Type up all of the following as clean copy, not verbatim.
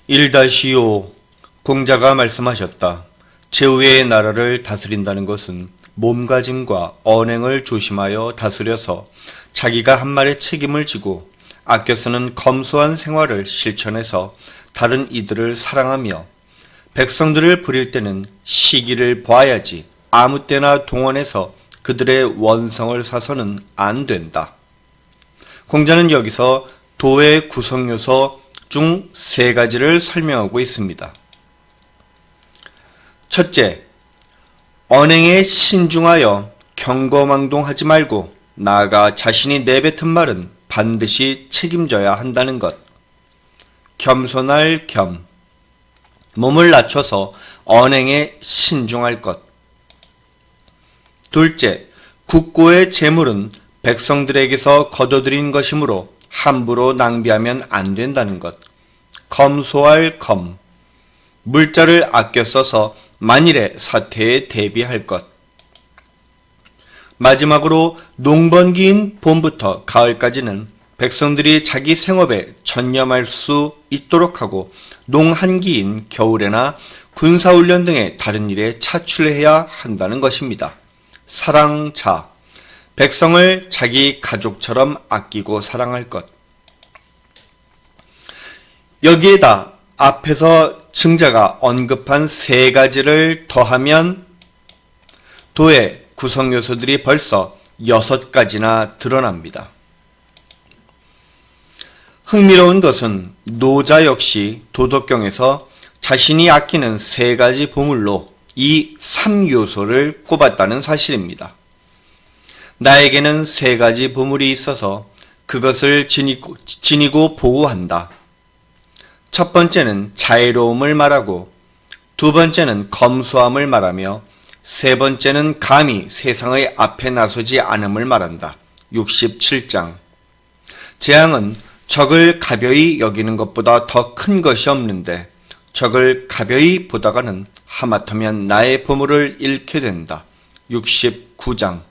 1-5 공자가 말씀하셨다. 제후의 나라를 다스린다는 것은 몸가짐과 언행을 조심하여 다스려서 자기가 한 말의 책임을 지고 아껴 쓰는 검소한 생활을 실천해서 다른 이들을 사랑하며 백성들을 부릴 때는 시기를 봐야지 아무 때나 동원해서 그들의 원성을 사서는 안 된다. 공자는 여기서 도의 구성요소 중 3가지를 설명하고 있습니다. 첫째, 언행에 신중하여 경거망동하지 말고 나아가 자신이 내뱉은 말은 반드시 책임져야 한다는 것. 겸손할 겸, 몸을 낮춰서 언행에 신중할 것. 둘째, 국고의 재물은 백성들에게서 거둬들인 것이므로 함부로 낭비하면 안 된다는 것. 검소할 검, 물자를 아껴 써서 만일의 사태에 대비할 것. 마지막으로 농번기인 봄부터 가을까지는 백성들이 자기 생업에 전념할 수 있도록 하고 농한기인 겨울에나 군사훈련 등의 다른 일에 차출해야 한다는 것입니다. 사랑자, 백성을 자기 가족처럼 아끼고 사랑할 것. 여기에다 앞에서 증자가 언급한 3가지를 더하면 도의 구성요소들이 벌써 6가지나 드러납니다. 흥미로운 것은 노자 역시 도덕경에서 자신이 아끼는 3가지 보물로 이 3요소를 꼽았다는 사실입니다. 나에게는 3가지 보물이 있어서 그것을 지니고 보호한다. 첫 번째는 자애로움을 말하고, 두 번째는 검소함을 말하며, 세 번째는 감히 세상의 앞에 나서지 않음을 말한다. 67장. 재앙은 적을 가벼이 여기는 것보다 더 큰 것이 없는데 적을 가벼이 보다가는 하마터면 나의 보물을 잃게 된다. 69장.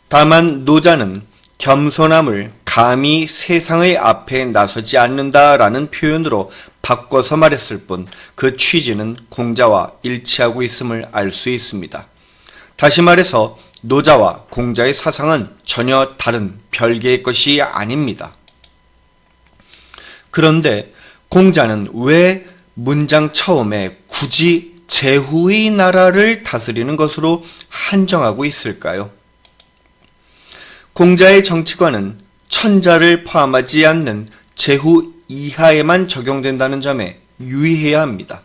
다만 노자는 겸손함을 감히 세상의 앞에 나서지 않는다라는 표현으로 바꿔서 말했을 뿐 그 취지는 공자와 일치하고 있음을 알 수 있습니다. 다시 말해서 노자와 공자의 사상은 전혀 다른 별개의 것이 아닙니다. 그런데 공자는 왜 문장 처음에 굳이 제후의 나라를 다스리는 것으로 한정하고 있을까요? 공자의 정치관은 천자를 포함하지 않는 제후 이하에만 적용된다는 점에 유의해야 합니다.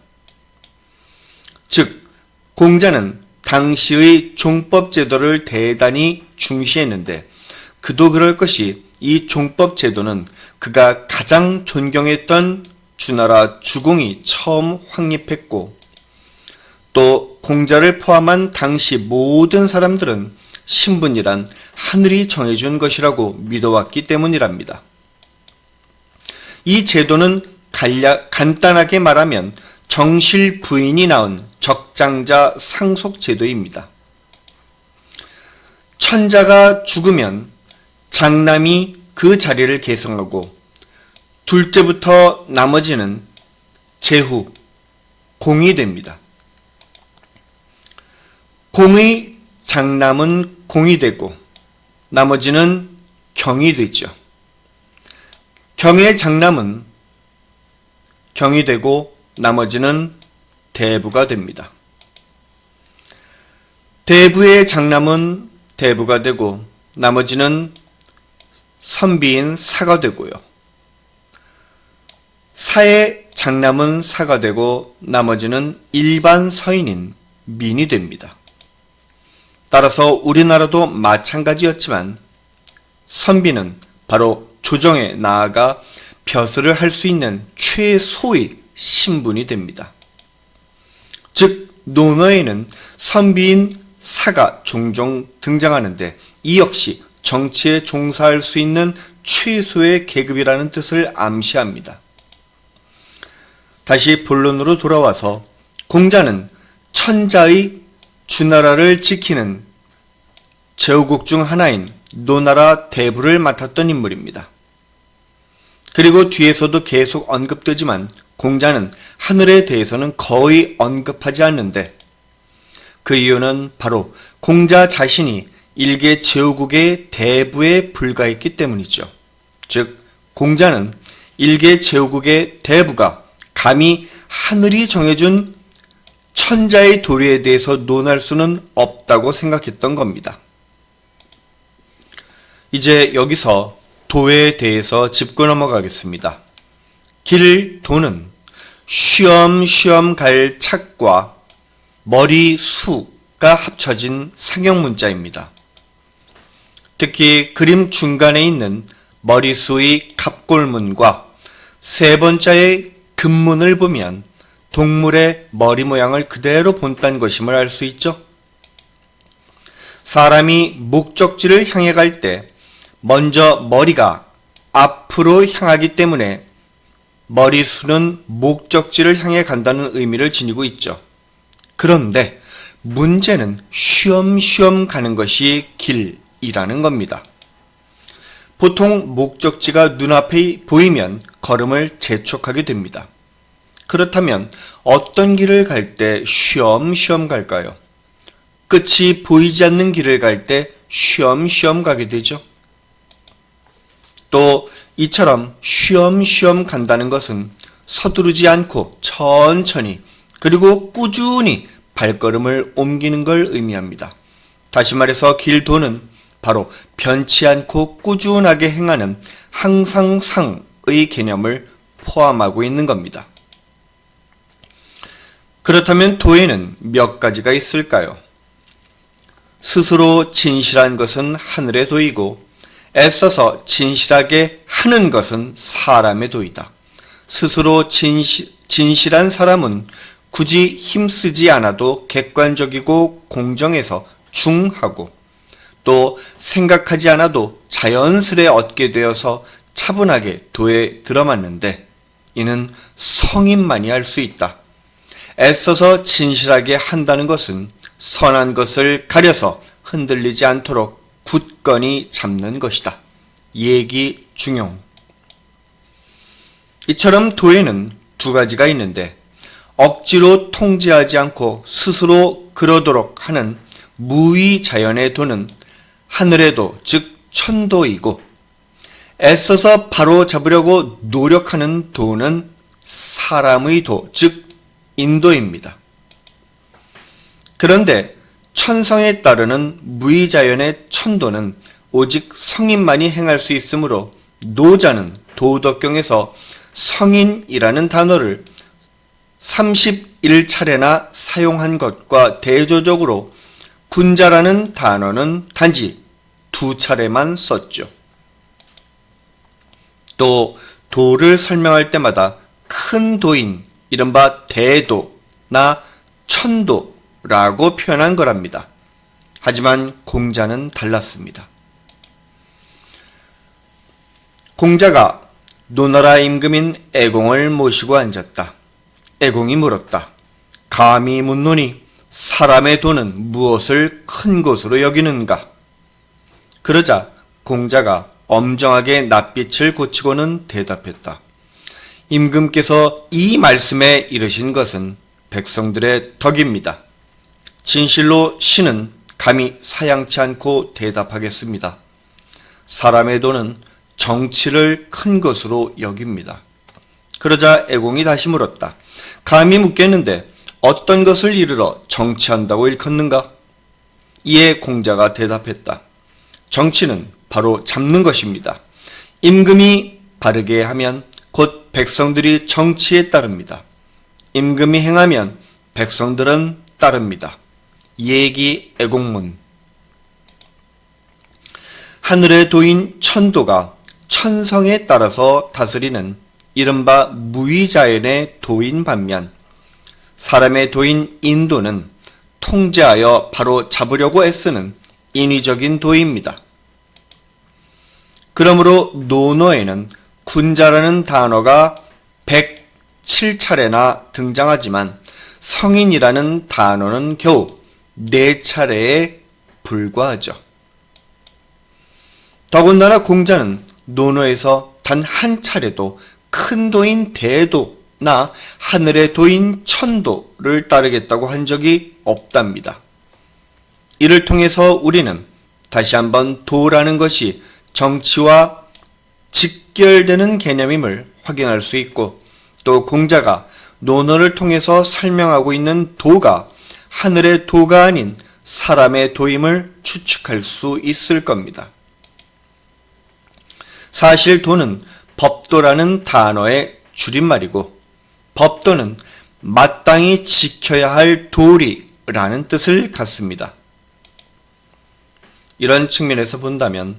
즉, 공자는 당시의 종법 제도를 대단히 중시했는데 그도 그럴 것이 이 종법 제도는 그가 가장 존경했던 주나라 주공이 처음 확립했고 또 공자를 포함한 당시 모든 사람들은 신분이란 하늘이 정해준 것이라고 믿어왔기 때문이랍니다. 이 제도는 간단하게 말하면 정실 부인이 낳은 적장자 상속 제도입니다. 천자가 죽으면 장남이 그 자리를 계승하고 둘째부터 나머지는 제후, 공이 됩니다. 공의 장남은 공이 되고 나머지는 경이 되죠. 경의 장남은 경이 되고 나머지는 대부가 됩니다. 대부의 장남은 대부가 되고 나머지는 선비인 사가 되고요. 사의 장남은 사가 되고 나머지는 일반 서인인 민이 됩니다. 따라서 우리나라도 마찬가지였지만 선비는 바로 조정에 나아가 벼슬을 할 수 있는 최소의 신분이 됩니다. 즉 논어에는 선비인 사가 종종 등장하는데 이 역시 정치에 종사할 수 있는 최소의 계급이라는 뜻을 암시합니다. 다시 본론으로 돌아와서 공자는 천자의 주나라를 지키는 제후국 중 하나인 노나라 대부를 맡았던 인물입니다. 그리고 뒤에서도 계속 언급되지만 공자는 하늘에 대해서는 거의 언급하지 않는데 그 이유는 바로 공자 자신이 일개 제후국의 대부에 불과했기 때문이죠. 즉 공자는 일개 제후국의 대부가 감히 하늘이 정해준 천자의 도리에 대해서 논할 수는 없다고 생각했던 겁니다. 이제 여기서 도에 대해서 짚고 넘어가겠습니다. 길, 도는 쉬엄쉬엄 갈 착과 머리, 수가 합쳐진 상형문자입니다. 특히 그림 중간에 있는 머리수의 갑골문과 세 번째의 금문을 보면 동물의 머리 모양을 그대로 본딴 것임을 알 수 있죠. 사람이 목적지를 향해 갈 때 먼저 머리가 앞으로 향하기 때문에 머리수는 목적지를 향해 간다는 의미를 지니고 있죠. 그런데 문제는 쉬엄쉬엄 가는 것이 길이라는 겁니다. 보통 목적지가 눈앞에 보이면 걸음을 재촉하게 됩니다. 그렇다면 어떤 길을 갈 때 쉬엄쉬엄 갈까요? 끝이 보이지 않는 길을 갈 때 쉬엄쉬엄 가게 되죠. 또 이처럼 쉬엄쉬엄 간다는 것은 서두르지 않고 천천히 그리고 꾸준히 발걸음을 옮기는 걸 의미합니다. 다시 말해서 길도는 바로 변치 않고 꾸준하게 행하는 항상상의 개념을 포함하고 있는 겁니다. 그렇다면 도에는 몇 가지가 있을까요? 스스로 진실한 것은 하늘의 도이고 애써서 진실하게 하는 것은 사람의 도이다. 스스로 진실한 사람은 굳이 힘쓰지 않아도 객관적이고 공정해서 중하고 또 생각하지 않아도 자연스레 얻게 되어서 차분하게 도에 들어맞는데 이는 성인만이 할 수 있다. 애써서 진실하게 한다는 것은 선한 것을 가려서 흔들리지 않도록 굳건히 잡는 것이다. 예기 중용. 이처럼 도에는 두 가지가 있는데 억지로 통제하지 않고 스스로 그러도록 하는 무의자연의 도는 하늘의 도, 즉 천도이고 애써서 바로 잡으려고 노력하는 도는 사람의 도, 즉 인도입니다. 그런데 천성에 따르는 무의자연의 천도는 오직 성인만이 행할 수 있으므로 노자는 도덕경에서 성인이라는 단어를 31차례나 사용한 것과 대조적으로 군자라는 단어는 단지 2차례만 썼죠. 또 도를 설명할 때마다 큰 도인 이른바 대도나 천도라고 표현한 거랍니다. 하지만 공자는 달랐습니다. 공자가 노나라 임금인 애공을 모시고 앉았다. 애공이 물었다. 감히 묻노니 사람의 도는 무엇을 큰 것으로 여기는가? 그러자 공자가 엄정하게 낯빛을 고치고는 대답했다. 임금께서 이 말씀에 이르신 것은 백성들의 덕입니다. 진실로 신은 감히 사양치 않고 대답하겠습니다. 사람의 도는 정치를 큰 것으로 여깁니다. 그러자 애공이 다시 물었다. 감히 묻겠는데 어떤 것을 이르러 정치한다고 일컫는가? 이에 공자가 대답했다. 정치는 바로 잡는 것입니다. 임금이 바르게 하면 곧 백성들이 정치에 따릅니다. 임금이 행하면 백성들은 따릅니다. 예기 애공문. 하늘의 도인 천도가 천성에 따라서 다스리는 이른바 무의자연의 도인 반면 사람의 도인 인도는 통제하여 바로 잡으려고 애쓰는 인위적인 도입니다. 그러므로 논어에는 군자라는 단어가 107차례나 등장하지만 성인이라는 단어는 겨우 4차례에 불과하죠. 더군다나 공자는 논어에서 단 한 차례도 큰 도인 대도나 하늘의 도인 천도를 따르겠다고 한 적이 없답니다. 이를 통해서 우리는 다시 한번 도라는 것이 정치와 직결되는 개념임을 확인할 수 있고, 또 공자가 논어를 통해서 설명하고 있는 도가 하늘의 도가 아닌 사람의 도임을 추측할 수 있을 겁니다. 사실 도는 법도라는 단어의 줄임말이고, 법도는 마땅히 지켜야 할 도리라는 뜻을 갖습니다. 이런 측면에서 본다면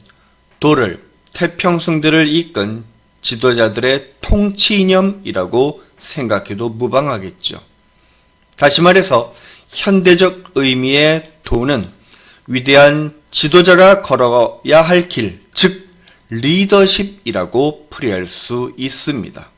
도를 태평성대를 이끈 지도자들의 통치 이념이라고 생각해도 무방하겠죠. 다시 말해서 현대적 의미의 도는 위대한 지도자가 걸어야 할 길, 즉 리더십이라고 풀이할 수 있습니다.